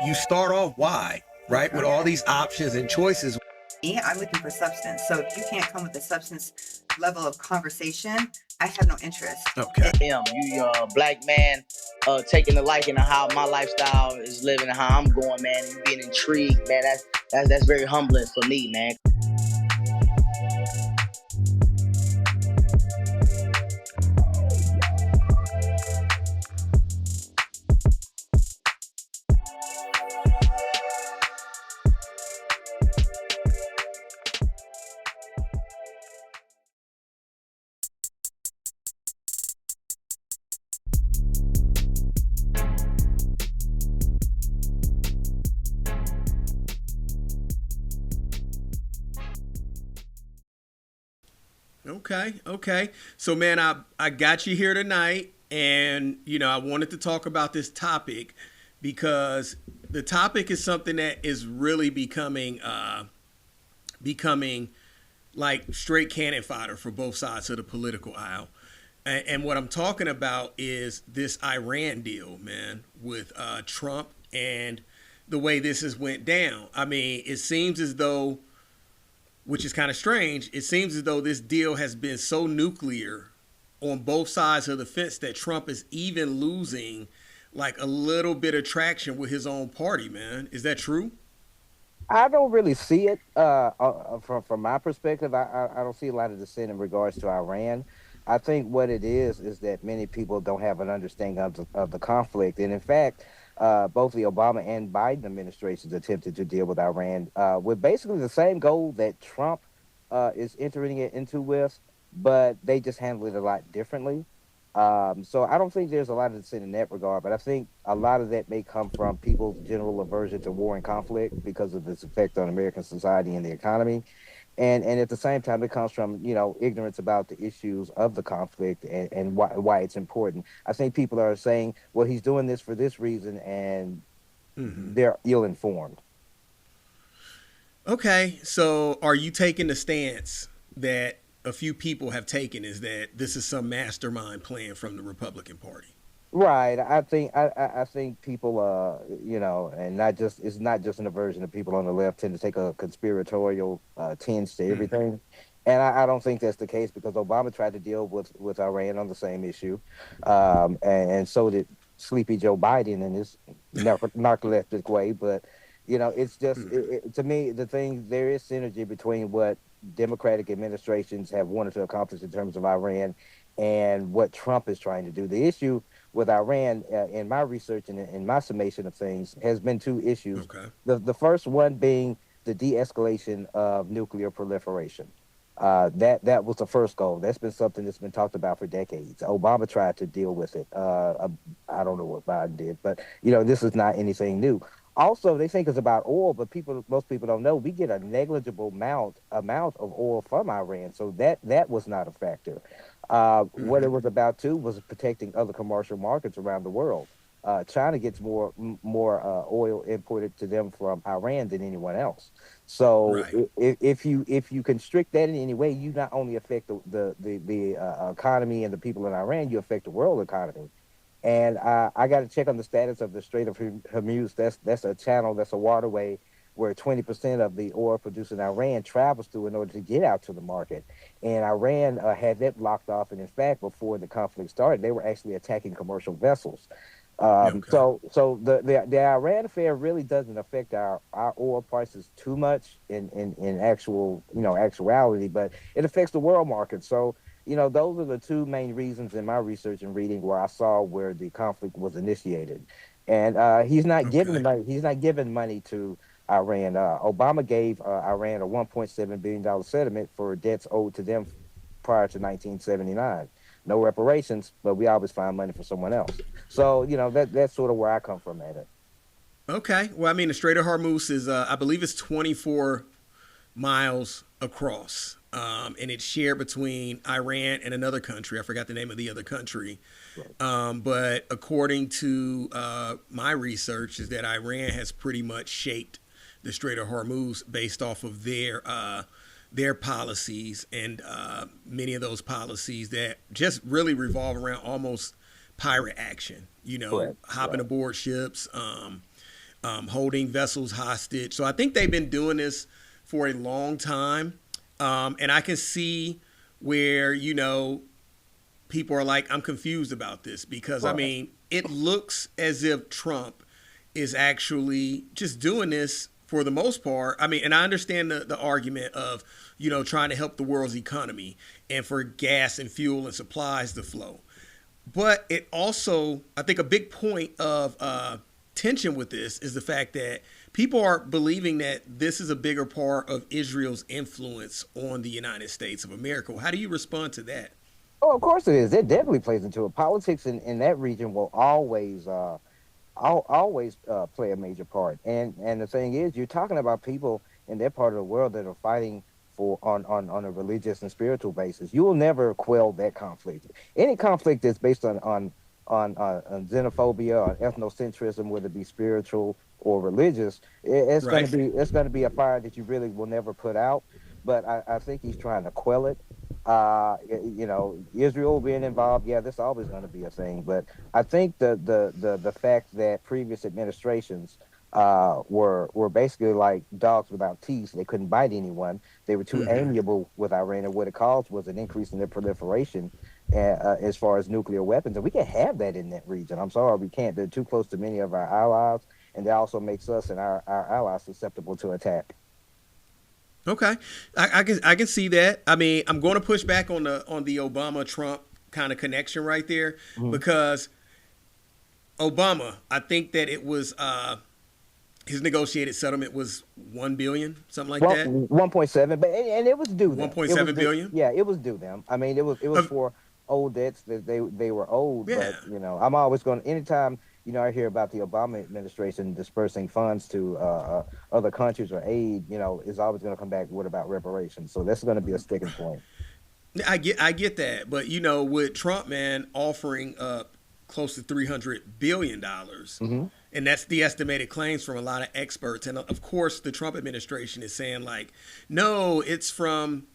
you start off wide, right, with all Okay. these options and choices. Me, I'm looking for substance. So if you can't come with a substance level of conversation, I have no interest. Okay. You black man taking a liking to how my lifestyle is living and how I'm going, man, and being intrigued, man. That's very humbling for me, man. Okay. So man, I got you here tonight, and I wanted to talk about this topic because the topic is something that is really becoming like straight cannon fodder for both sides of the political aisle. And what I'm talking about is this Iran deal, man, with Trump and the way this has went down. I mean, it seems as though, which is kind of strange, it seems as though this deal has been so nuclear on both sides of the fence that Trump is even losing like a little bit of traction with his own party, man. Is that true? I don't really see it from my perspective. I don't see a lot of dissent in regards to Iran. I think what it is that many people don't have an understanding of the conflict, and in fact, both the Obama and Biden administrations attempted to deal with Iran with basically the same goal that Trump is entering it into with, but they just handled it a lot differently. So I don't think there's a lot of dissent in that regard, but I think a lot of that may come from people's general aversion to war and conflict because of its effect on American society and the economy. And at the same time, it comes from, ignorance about the issues of the conflict and why it's important. I think people are saying, well, he's doing this for this reason, and Mm-hmm. they're ill-informed. Okay, so are you taking the stance that a few people have taken, is that this is some mastermind plan from the Republican Party? Right. I think people and not just it's not just an aversion of people on the left tend to take a conspiratorial tinge to Mm-hmm. everything. And I don't think that's the case because Obama tried to deal with Iran on the same issue. And so did sleepy Joe Biden in his narcoleptic way. But it's just to me the thing there is synergy between what Democratic administrations have wanted to accomplish in terms of Iran and what Trump is trying to do. The issue with Iran, in my research and in my summation of things, has been two issues. Okay. The first one being the de-escalation of nuclear proliferation. That was the first goal. That's been something that's been talked about for decades. Obama tried to deal with it. I don't know what Biden did, but this is not anything new. Also, they think it's about oil, but most people don't know we get a negligible amount of oil from Iran, so that was not a factor. What Mm-hmm. it was about too was protecting other commercial markets around the world. China gets more oil imported to them from Iran than anyone else. So Right. if you constrict that in any way, you not only affect the economy and the people in Iran, you affect the world economy. And I got to check on the status of the Strait of Hormuz. That's a channel, that's a waterway where 20% of the oil produced in Iran travels through in order to get out to the market. And Iran had that blocked off. And in fact, before the conflict started, they were actually attacking commercial vessels. Okay. So the Iran affair really doesn't affect our oil prices too much in actuality, but it affects the world market. So those are the two main reasons in my research and reading where I saw where the conflict was initiated. And he's not giving the Okay. money. He's not giving money to Iran. Obama gave Iran a $1.7 billion settlement for debts owed to them prior to 1979. No reparations, but we always find money for someone else. So that's sort of where I come from at it. Okay. Well, I mean, the Strait of Hormuz is, I believe, it's 24 miles across, and it's shared between Iran and another country. I forgot the name of the other country. Right. But according to my research, is that Iran has pretty much shaped the Strait of Hormuz based off of their policies, and many of those policies that just really revolve around almost pirate action. Correct. Hopping Right. aboard ships, holding vessels hostage. So I think they've been doing this for a long time. And I can see where, people are like, I'm confused about this because, I mean, it looks as if Trump is actually just doing this for the most part. I mean, and I understand the argument of, trying to help the world's economy and for gas and fuel and supplies to flow. But it also, I think a big point of tension with this is the fact that people are believing that this is a bigger part of Israel's influence on the United States of America. How do you respond to that? Oh, of course it is. It definitely plays into it. Politics in that region will always play a major part. And the thing is, you're talking about people in that part of the world that are fighting for on a religious and spiritual basis. You will never quell that conflict. Any conflict that's based on xenophobia or ethnocentrism, whether it be spiritual or religious, it's Right. going to be a fire that you really will never put out. But I think he's trying to quell it. Israel being involved, yeah, that's always going to be a thing. But I think the fact that previous administrations were basically like dogs without teeth. They couldn't bite anyone. They were too amiable with Iran, and what it caused was an increase in their proliferation as far as nuclear weapons. And we can't have that in that region. I'm sorry, we can't. They're too close to many of our allies, and that also makes us and our allies susceptible to attack. Okay, I can see that. I mean, I'm going to push back on the Obama Trump kind of connection right there because Obama, I think that it was his negotiated settlement was $1 billion, something like that. 1.7, but and it was due them. 1.7 billion. Yeah, it was due them. I mean, it was for old debts that they were owed. Yeah. But I'm always going. Anytime I hear about the Obama administration dispersing funds to other countries or aid, is always going to come back. What about reparations? So that's going to be a sticking point. I get that, but with Trump, man, offering up close to $300 billion, and that's the estimated claims from a lot of experts, and of course, the Trump administration is saying like, no, it's from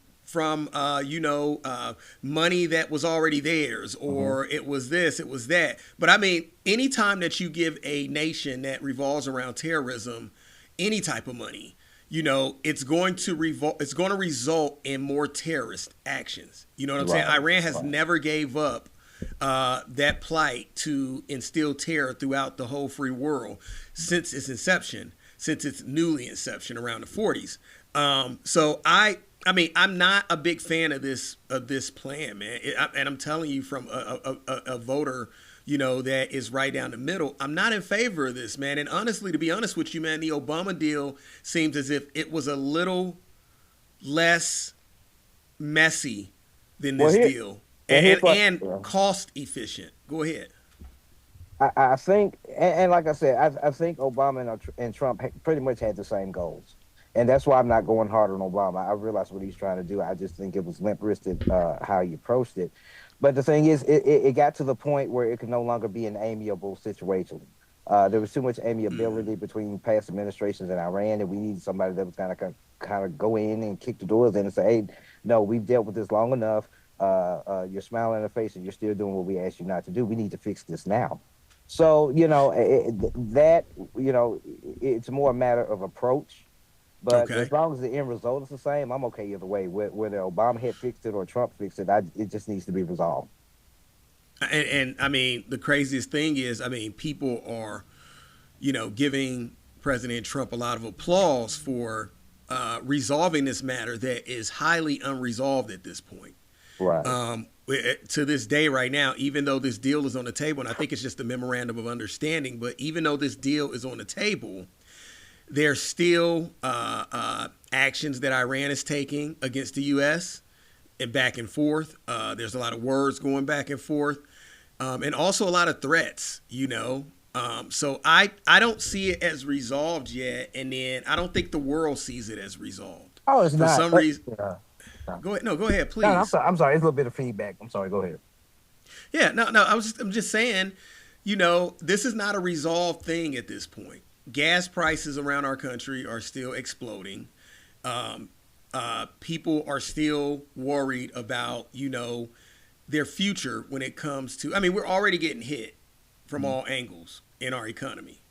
money that was already theirs, or it was this, it was that. But I mean, anytime that you give a nation that revolves around terrorism any type of money, it's going to result in more terrorist actions. You know what I'm saying? Iran has never gave up that plight to instill terror throughout the whole free world since its inception, since its newly inception around the 40s. So I mean, I'm not a big fan of this plan, man. And I'm telling you from a voter, that is right down the middle. I'm not in favor of this, man. And honestly, to be honest with you, man, the Obama deal seems as if it was a little less messy than this deal and cost efficient. Go ahead. I think, and like I said, I think Obama and Trump pretty much had the same goals. And that's why I'm not going hard on Obama. I realize what he's trying to do. I just think it was limp-wristed how he approached it. But the thing is, it got to the point where it could no longer be an amiable situation. There was too much amiability between past administrations and Iran, and we needed somebody that was kind of go in and kick the doors in and say, hey, no, we've dealt with this long enough. You're smiling in the face and you're still doing what we asked you not to do. We need to fix this now. So, it's more a matter of approach. But as long as the end result is the same, I'm okay either way. Whether Obama had fixed it or Trump fixed it, it just needs to be resolved. And I mean, the craziest thing is, I mean, people are, giving President Trump a lot of applause for resolving this matter that is highly unresolved at this point. Right. To this day right now, even though this deal is on the table, and I think it's just a memorandum of understanding, but even though this deal is on the table, there's still actions that Iran is taking against the U.S. and back and forth. There's a lot of words going back and forth, and also a lot of threats, So I don't see it as resolved yet, and then I don't think the world sees it as resolved. Oh, it's not. For some reason. Go ahead. No, go ahead, please. No, I'm sorry. It's a little bit of feedback. I'm sorry. Go ahead. Yeah, no. I'm just saying, this is not a resolved thing at this point. Gas prices around our country are still exploding. People are still worried about, their future when it comes to, I mean, we're already getting hit from all angles in our economy.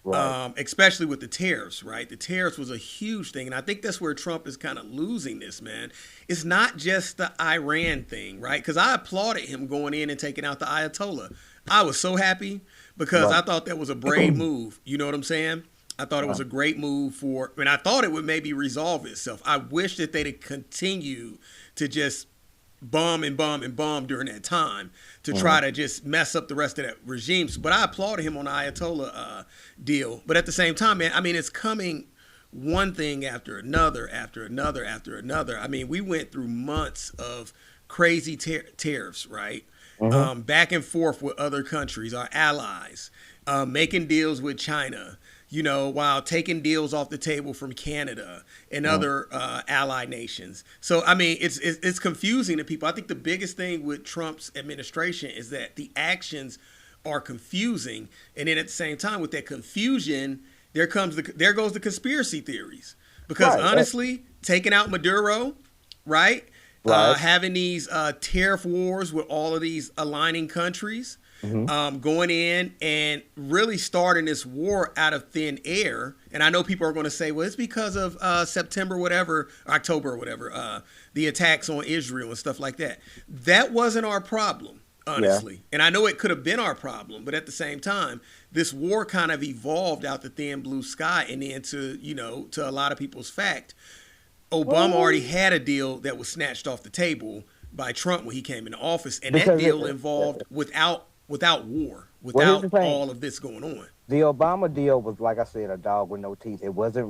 Right. Especially with the tariffs, right? The tariffs was a huge thing. And I think that's where Trump is kind of losing this, man. It's not just the Iran thing, right? Because I applauded him going in and taking out the Ayatollah. I was so happy because I Right. thought that was a brave move. You know what I'm saying? I thought it was Right. a great move for, and I thought it would maybe resolve itself. I wish that they'd continue to just bomb and bomb and bomb during that time to try to just mess up the rest of that regime. But I applauded him on the Ayatollah deal. But at the same time, man, I mean, it's coming one thing after another, after another, after another. I mean, we went through months of crazy tariffs, right? Mm-hmm. Back and forth with other countries, our allies, making deals with China, you know, while taking deals off the table from Canada and other allied nations. So, I mean, it's confusing to people. I think the biggest thing with Trump's administration is that the actions are confusing, and then at the same time, with that confusion, there goes the conspiracy theories. Because Right. honestly, taking out Maduro, right? Right. Having these tariff wars with all of these aligning countries, Mm-hmm. going in and really starting this war out of thin air. And I know people are going to say, well, it's because of September, whatever, October, whatever, the attacks on Israel and stuff like that. That wasn't our problem, honestly. Yeah. And I know it could have been our problem, but at the same time, this war kind of evolved out the thin blue sky and then to a lot of people's fact, Obama already had a deal that was snatched off the table by Trump when he came into office, and that Because deal involved without war, well, here's the without thing. all of this going on. The Obama deal was, like I said, a dog with no teeth. It wasn't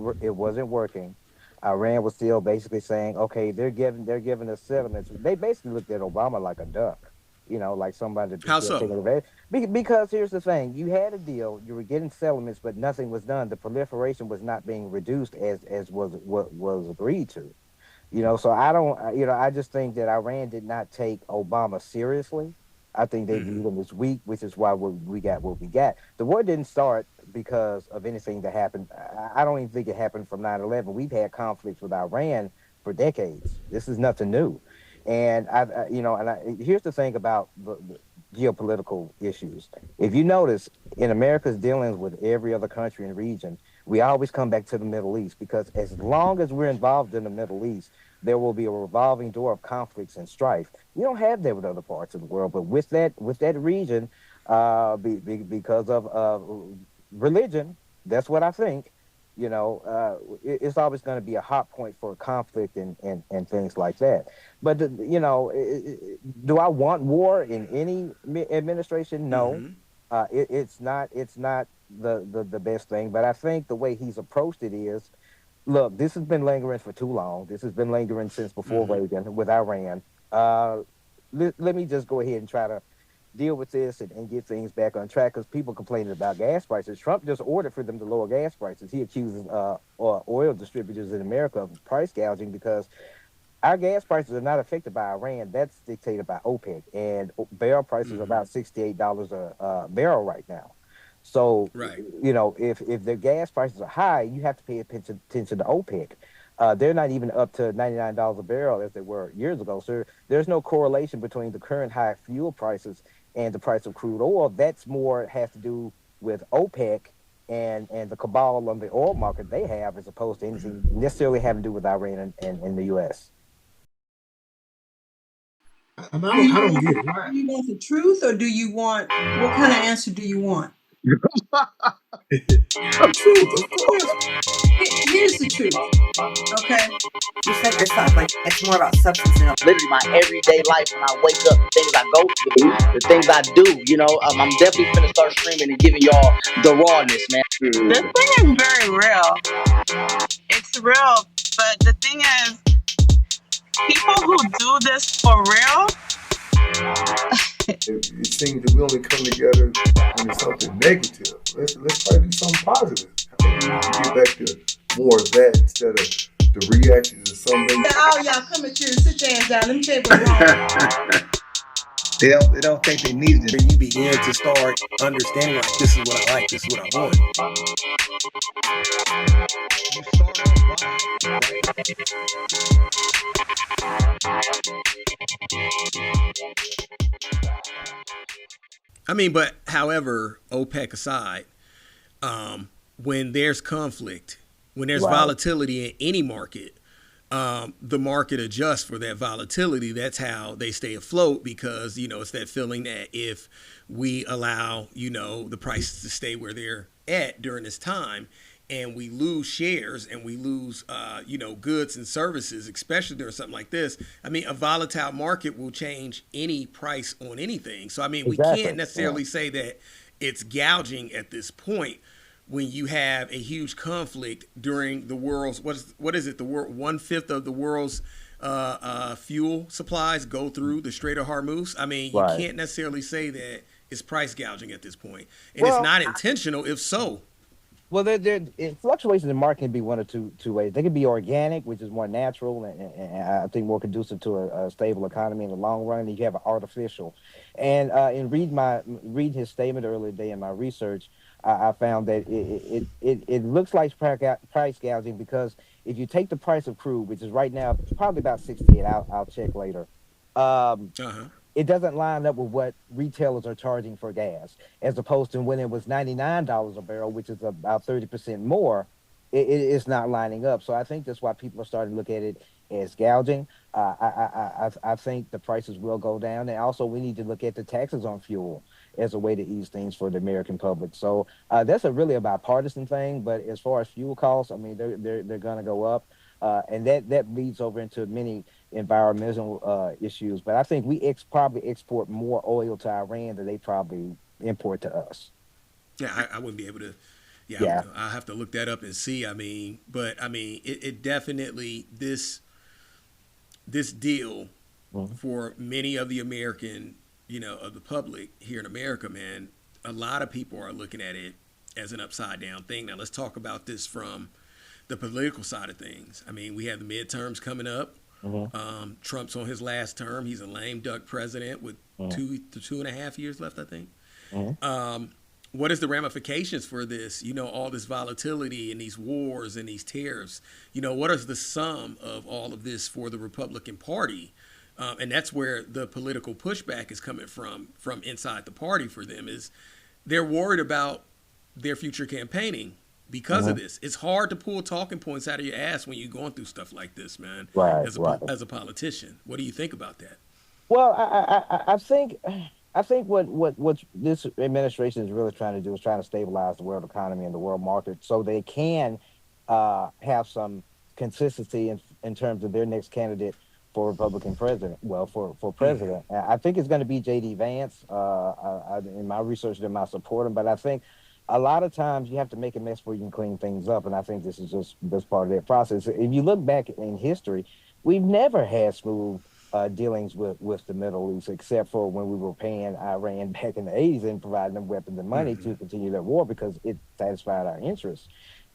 working. Iran was still basically saying, okay, they're giving us settlements. They basically looked at Obama like a duck, like somebody that's How still so? taking advantage. Because here's the thing: you had a deal, you were getting settlements, but nothing was done. The proliferation was not being reduced as was what was agreed to. So I don't, I just think that Iran did not take Obama seriously. I think they viewed him as weak, which is why we got what we got. The war didn't start because of anything that happened. I don't even think it happened from 9/11. We've had conflicts with Iran for decades. This is nothing new. And here's the thing about the geopolitical issues. If you notice, in America's dealings with every other country and region, we always come back to the Middle East because as long as we're involved in the Middle East, there will be a revolving door of conflicts and strife. We don't have that with other parts of the world, but with that region, because of religion, that's what I think. It's always going to be a hot point for conflict and things like that. But do I want war in any administration? No. It's not the best thing. But I think the way he's approached it is, look, this has been lingering for too long. This has been lingering since before Reagan with Iran. Let me just go ahead and try to deal with this and get things back on track because people complaining about gas prices. Trump just ordered for them to lower gas prices. He accuses oil distributors in America of price gouging because our gas prices are not affected by Iran. That's dictated by OPEC. And barrel prices are about $68 a barrel right now. So, Right. If the gas prices are high, you have to pay attention to OPEC. They're not even up to $99 a barrel as they were years ago. So there's no correlation between the current high fuel prices and the price of crude oil. That's more has to do with OPEC and the cabal on the oil market they have as opposed to anything necessarily having to do with Iran and the U.S. And I don't get it. Do you want the truth or do you want, what kind of answer do you want? The truth, of course. Here's the truth, okay? You said yourself, like, it's more about substance than Literally my everyday life when I wake up, the things I go through, the things I do, I'm definitely finna start streaming and giving y'all the rawness, man. This thing is very real. It's real, but the thing is, people who do this for real. It seems that we only come together when it's something negative. Let's try to do something positive. I think we need to get back to more of that instead of the reactions of somebody. All y'all come at you and sit your ass down. Let me tell you what's wrong. They don't think they need it. You begin to start understanding, like, this is what I like, this is what I want. You start I mean, but however, OPEC aside, when there's conflict, when there's Right. volatility in any market, the market adjusts for that volatility. That's how they stay afloat, because it's that feeling that if we allow the prices to stay where they're at during this time, and we lose shares and we lose goods and services, especially during something like this. I mean, a volatile market will change any price on anything. So I mean, we Exactly. can't necessarily say that it's gouging at this point when you have a huge conflict during the world's what is it, the world 1/5 of the world's fuel supplies go through the Strait of Hormuz. I mean, you Right. can't necessarily say that it's price gouging at this point, and it's Well, not intentional. If so, Well, fluctuations in market can be one of two ways. They can be organic, which is more natural and I think more conducive to a stable economy in the long run. And you have an artificial. And in reading his statement earlier today in my research, I found that it looks like price gouging, because if you take the price of crude, which is right now probably about 68, I'll check later. Um, uh-huh. it doesn't line up with what retailers are charging for gas, as opposed to when it was $99 a barrel, which is about 30% more. It's not lining up. So I think that's why people are starting to look at it as gouging. I think the prices will go down, and also we need to look at the taxes on fuel as a way to ease things for the American public. So that's a really a bipartisan thing. But as far as fuel costs, I mean, they're going to go up, and that leads over into many environmental issues. But I think we probably export more oil to Iran than they probably import to us. Yeah, I wouldn't be able to. Yeah, Yeah. I'll have to look that up and see. I mean, but I mean, it definitely this deal Mhm. for many of the American, of the public here in America, man. A lot of people are looking at it as an upside down thing. Now, let's talk about this from the political side of things. I mean, we have the midterms coming up. Mhm. Trump's on his last term. He's a lame duck president with Mhm. 2.5 years left, I think. Mhm. What is the ramifications for this? All this volatility and these wars and these tariffs. What is the sum of all of this for the Republican Party? And that's where the political pushback is coming from inside the party for them. Is they're worried about their future campaigning because of Mhm. this. It's hard to pull talking points out of your ass when you're going through stuff like this, man. Right, As right. as a politician, what do you think about that? Well, I think what this administration is really trying to do is trying to stabilize the world economy and the world market, so they can have some consistency in terms of their next candidate for Republican president. Well, for Mm-hmm. president, I think it's going to be J.D. Vance. In my research, they might support him, but I think a lot of times you have to make a mess before you can clean things up, and I think this is just this part of that process. If you look back in history, we've never had smooth dealings with the Middle East, except for when we were paying Iran back in the 80s and providing them weapons and money Mm-hmm. to continue that war because it satisfied our interests.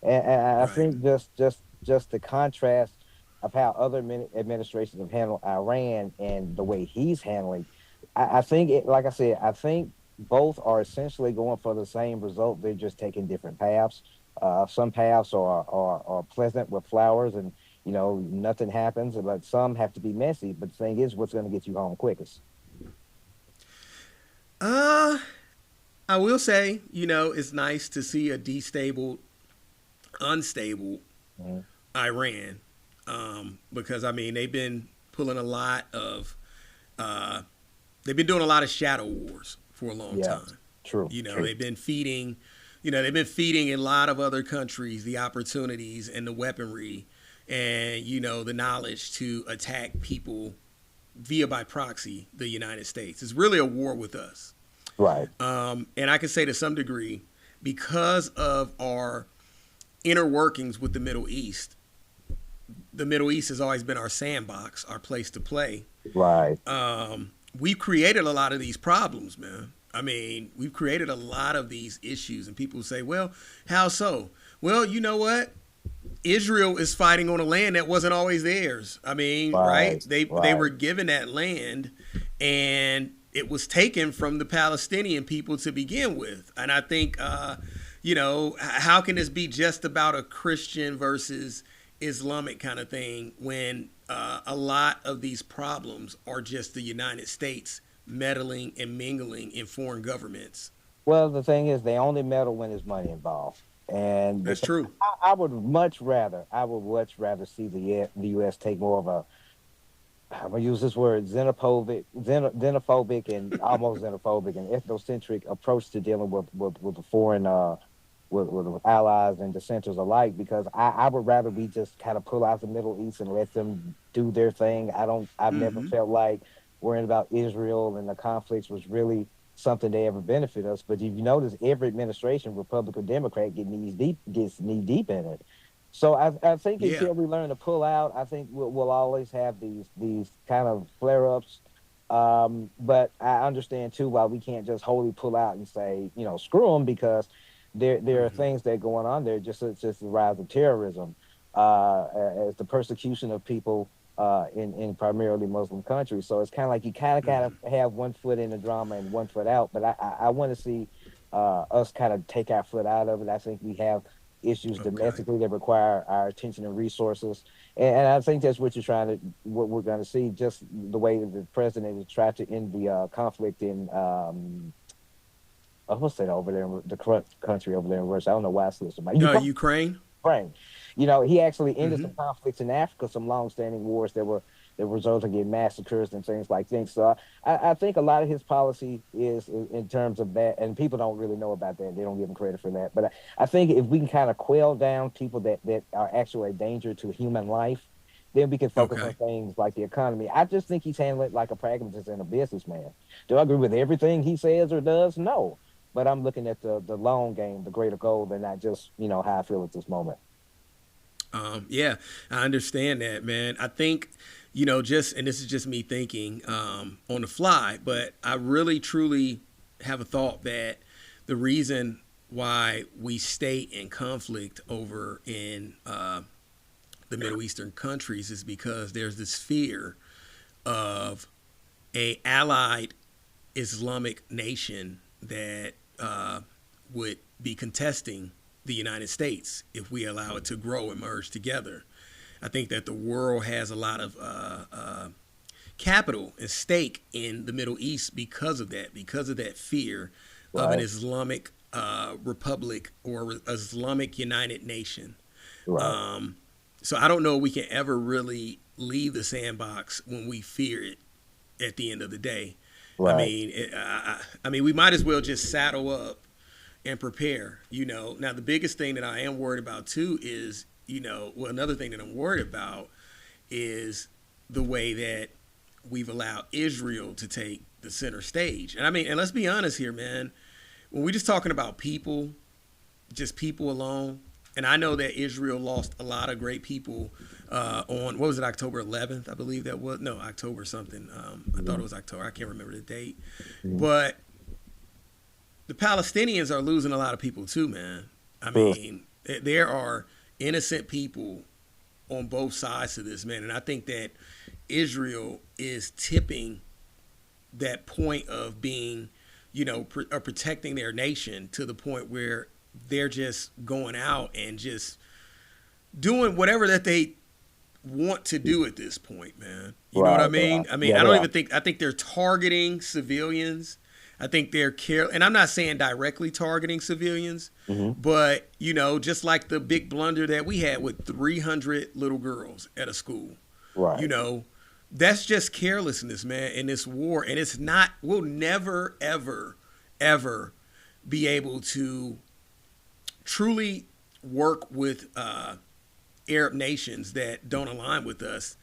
And I Right. think just the contrast of how other administrations have handled Iran and the way he's handling, I think like I said, I think both are essentially going for the same result. They're just taking different paths. Some paths are pleasant with flowers and nothing happens, but some have to be messy. But the thing is, what's going to get you home quickest? Uh, I will say, it's nice to see a unstable Mhm. Iran, because I mean uh, they've been doing a lot of shadow wars for a long Yeah, time. true, true. They've been feeding a lot of other countries the opportunities and the weaponry and the knowledge to attack people via by proxy the United States. It's really a war with us. Right. And I can say to some degree, because of our inner workings with the Middle East has always been our sandbox, our place to play. Right. We've created a lot of these problems, man. I mean, we've created a lot of these issues, and people say, well, how so? Well, you know what? Israel is fighting on a land that wasn't always theirs. I mean, right? Right. They Right. were given that land, and it was taken from the Palestinian people to begin with. And I think, how can this be just about a Christian versus Islamic kind of thing when a lot of these problems are just the United States meddling and mingling in foreign governments? Well, the thing is, they only meddle when there's money involved. And That's because true. I would much rather see the U.S. take more of a, I'm gonna use this word, xenophobic and almost xenophobic and ethnocentric approach to dealing with the foreign with allies and dissenters alike, because I would rather we just kind of pull out the Middle East and let them do their thing. I've never Mm-hmm. felt like worrying about Israel and the conflicts was really something they ever benefit us. But if you notice, every administration, Republican or Democrat, gets knee deep in it. So I think Yeah. until we learn to pull out, I think we'll always have these kind of flare ups. But I understand too why we can't just wholly pull out and say, screw them, because there are Mm-hmm. things that are going on there. Just the rise of terrorism, as the persecution of people in primarily Muslim countries. So it's kind of like you kind of Mm-hmm. have one foot in the drama and one foot out. But I want to see us kind of take our foot out of it. I think we have issues Okay. domestically that require our attention and resources. And I think that's what we're going to see, just the way that the president has tried to end the conflict in, what's that over there, country over there in Russia? I don't know why I slipped my Ukraine. Ukraine. Ukraine. He actually ended Mm-hmm. some conflicts in Africa, some long-standing wars that resulted in massacres and things like things. So I think a lot of his policy is in terms of that, and people don't really know about that. They don't give him credit for that. But I think if we can kind of quell down people that are actually a danger to human life, then we can focus on Okay. things like the economy. I just think he's handling it like a pragmatist and a businessman. Do I agree with everything he says or does? No. But I'm looking at the long game, the greater goal, and not just, how I feel at this moment. Yeah, I understand that, man. I think, just, and this is just me thinking on the fly, but I really truly have a thought that the reason why we stay in conflict over in the Middle Eastern countries is because there's this fear of a allied Islamic nation that would be contesting the United States if we allow it to grow and merge together. I think that the world has a lot of capital and stake in the Middle East because of that fear of an Right, Islamic republic or Islamic United Nation. right, Um, so I don't know if we can ever really leave the sandbox when we fear it at the end of the day. right. I mean, we might as well just saddle up and prepare. Now the biggest thing that I am worried about too is, well, another thing that I'm worried about is the way that we've allowed Israel to take the center stage. And I mean, and let's be honest here, man. When we're just talking about people, just people alone, and I know that Israel lost a lot of great people on, what was it, October 11th, I believe that was. No, October something. I thought it was October. I can't remember the date. Mhm. But the Palestinians are losing a lot of people too, man. I True. mean, there are innocent people on both sides of this, man. And I think that Israel is tipping that point of being, protecting their nation to the point where they're just going out and just doing whatever that they want to do at this point, man. You know what I Right, they mean? are. I mean, Yeah, they are. I think they're targeting civilians. I think and I'm not saying directly targeting civilians, Hmm. but, just like the big blunder that we had with 300 little girls at a school, you Right. know, that's just carelessness, man, in this war. And it's not, we'll never, ever, ever be able to truly work with Arab nations that don't align with us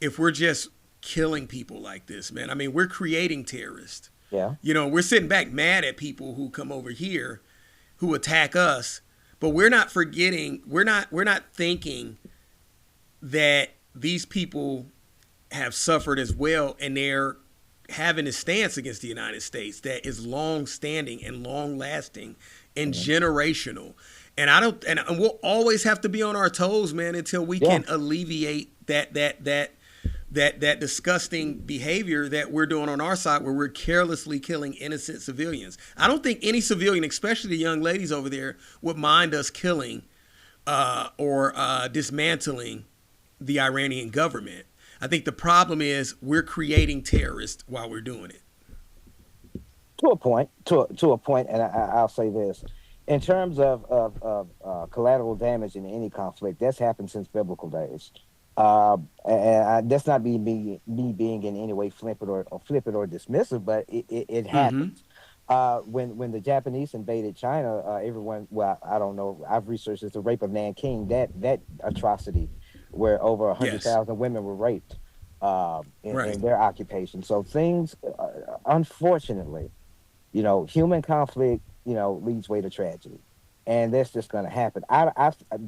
if we're just killing people like this, man. I mean, we're creating terrorists. Yeah. We're sitting back mad at people who come over here who attack us, but we're not forgetting, we're not thinking that these people have suffered as well, and they're having a stance against the United States that is long standing and long lasting and Mhm. generational. And I don't and we'll always have to be on our toes, man, until we Yeah. can alleviate that disgusting behavior that we're doing on our side, where we're carelessly killing innocent civilians. I don't think any civilian, especially the young ladies over there, would mind us killing or dismantling the Iranian government. I think the problem is we're creating terrorists while we're doing it. To a point, to a point, and I'll say this: In terms of collateral damage in any conflict, that's happened since biblical days. That's not me being in any way flippant or dismissive, but it Mm-hmm. happens. When the Japanese invaded China, everyone, well, I don't know, I've researched it's the rape of Nanking, that atrocity where over a hundred Yes. thousand women were raped Right. in their occupation. So things, unfortunately, human conflict, leads way to tragedy, and that's just going to happen.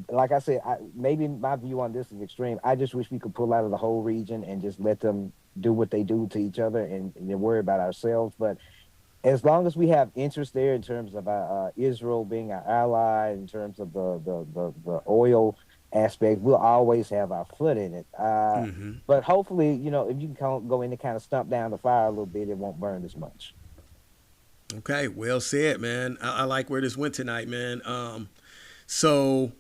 Like I said, maybe my view on this is extreme. I just wish we could pull out of the whole region and just let them do what they do to each other and then worry about ourselves. But as long as we have interest there in terms of Israel being our ally, in terms of the oil aspect, we'll always have our foot in it. Mm-hmm. But hopefully, if you can go in and kind of stump down the fire a little bit, it won't burn as much. Okay. Well said, man. I like where this went tonight, man. So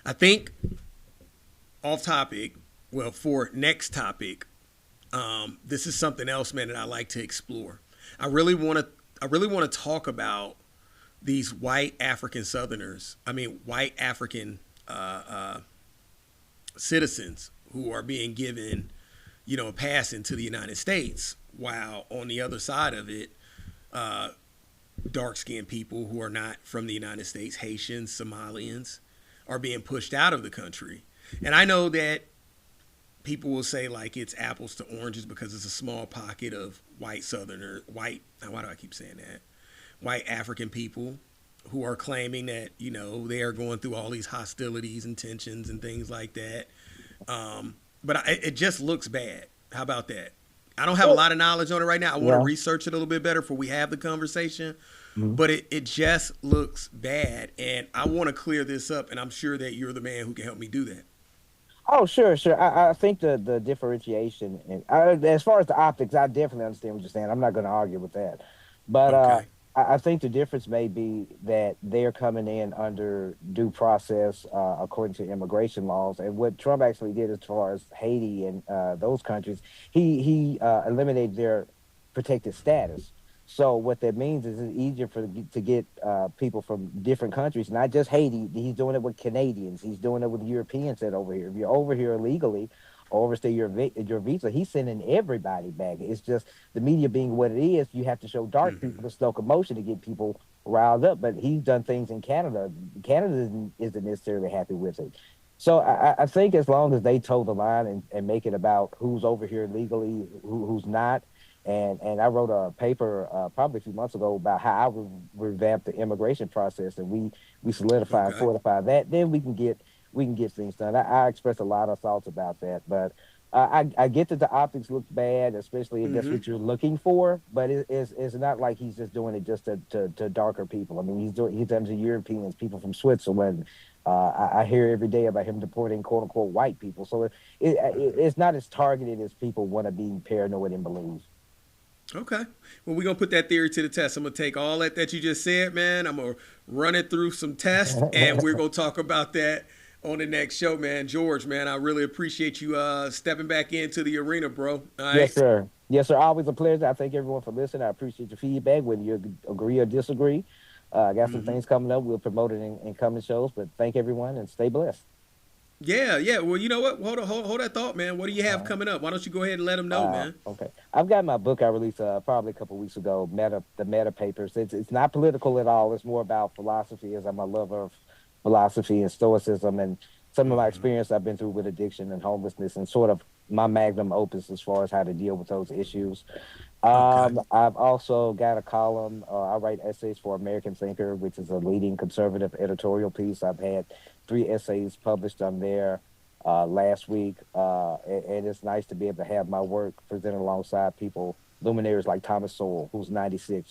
I think off topic. Well, for next topic, this is something else, man, that I like to explore. I really want to. I really want to talk about these white African Southerners. I mean, white African citizens who are being given, a pass into the United States, while on the other side of it, uh, dark skinned people who are not from the United States, Haitians, Somalians, are being pushed out of the country. And I know that people will say like it's apples to oranges because it's a small pocket of white Southerner, white, why do I keep saying that? White African people who are claiming that, they are going through all these hostilities and tensions and things like that. But it just looks bad. How about that? I don't have a lot of knowledge on it right now. I want to Yeah. research it a little bit better before we have the conversation. Mhm. But it just looks bad. And I want to clear this up. And I'm sure that you're the man who can help me do that. Oh, sure, sure. I think the differentiation, and as far as the optics, I definitely understand what you're saying. I'm not going to argue with that, but Okay. I think the difference may be that they're coming in under due process according to immigration laws, and what Trump actually did as far as Haiti and those countries, he eliminated their protected status. So what that means is it's easier to get people from different countries, not just Haiti. He's doing it with Canadians. He's doing it with Europeans that over here. If you're over here illegally or overstay your visa, he's sending everybody back. It's just the media being what it is. You have to show dark Mm-hmm. people to stoke emotion to get people riled up. But he's done things in Canada. Canada isn't necessarily happy with it. So I think as long as they toe the line and make it about who's over here legally, who's not, and I wrote a paper probably a few months ago about how I would revamp the immigration process, and we solidify and Okay. fortify that. Then we can get things done. I expressed a lot of thoughts about that, but I get that the optics look bad, especially if that's Mm-hmm. what you're looking for. But it's not like he's just doing it just to darker people. I mean, he's done to Europeans, people from Switzerland. I hear every day about him deporting quote unquote white people. So it's not as targeted as people want to be paranoid and believe. Okay. Well, we're going to put that theory to the test. I'm going to take all that you just said, man. I'm going to run it through some tests, and we're going to talk about that on the next show, man. George, man, I really appreciate you stepping back into the arena, bro. All Yes, right. sir. Yes, sir. Always a pleasure. I thank everyone for listening. I appreciate your feedback, whether you agree or disagree. I got some Mm-hmm. things coming up. We'll promote it in coming shows, but thank everyone and stay blessed. Yeah, yeah. Well, you know what? Hold that thought, man. What do you have Uh, coming up? Why don't you go ahead and let them know, man? okay. I've got my book I released probably a couple weeks ago, the Meta Papers. It's not political at all. It's more about philosophy, as I'm a lover of philosophy and stoicism and some of my Mm-hmm. experience I've been through with addiction and homelessness and sort of my magnum opus as far as how to deal with those issues. Okay. I've also got a column. I write essays for American Thinker, which is a leading conservative editorial piece. I've had 3 essays published on there last week, and it's nice to be able to have my work presented alongside people, luminaries like Thomas Sowell, who's 96,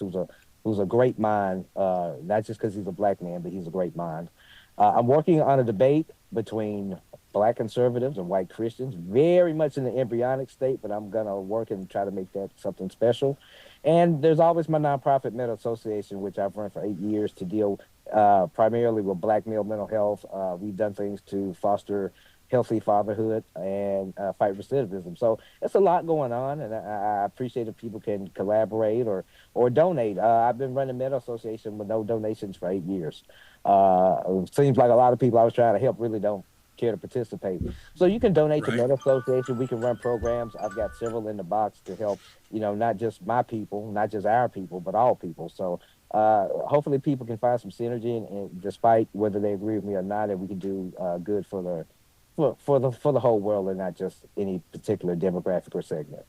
who's a great mind, not just because he's a black man, but he's a great mind. I'm working on a debate between black conservatives and white Christians, very much in the embryonic state, but I'm going to work and try to make that something special. And there's always my nonprofit Meta Association, which I've run for 8 years to deal primarily with black male mental health. We've done things to foster healthy fatherhood and fight recidivism. So it's a lot going on, and I appreciate if people can collaborate or donate. I've been running Meadow Association with no donations for 8 years. It seems like a lot of people I was trying to help really don't care to participate. So you can donate to Right. Meadow Association. We can run programs. I've got several in the box to help, not just my people, not just our people, but all people. So hopefully people can find some synergy, and despite whether they agree with me or not, that we can do good for the whole world and not just any particular demographic or segment.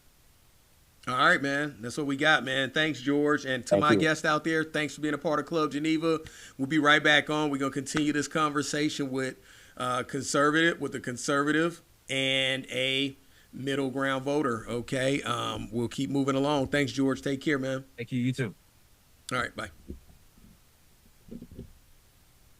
All right, man. That's what we got, man. Thanks, George. And to Thank my you. guest out there, thanks for being a part of Club Geneva. We'll be right back on. We're going to continue this conversation with the conservative and a middle ground voter. Okay. We'll keep moving along. Thanks, George. Take care, man. Thank you. You too. All right. Bye.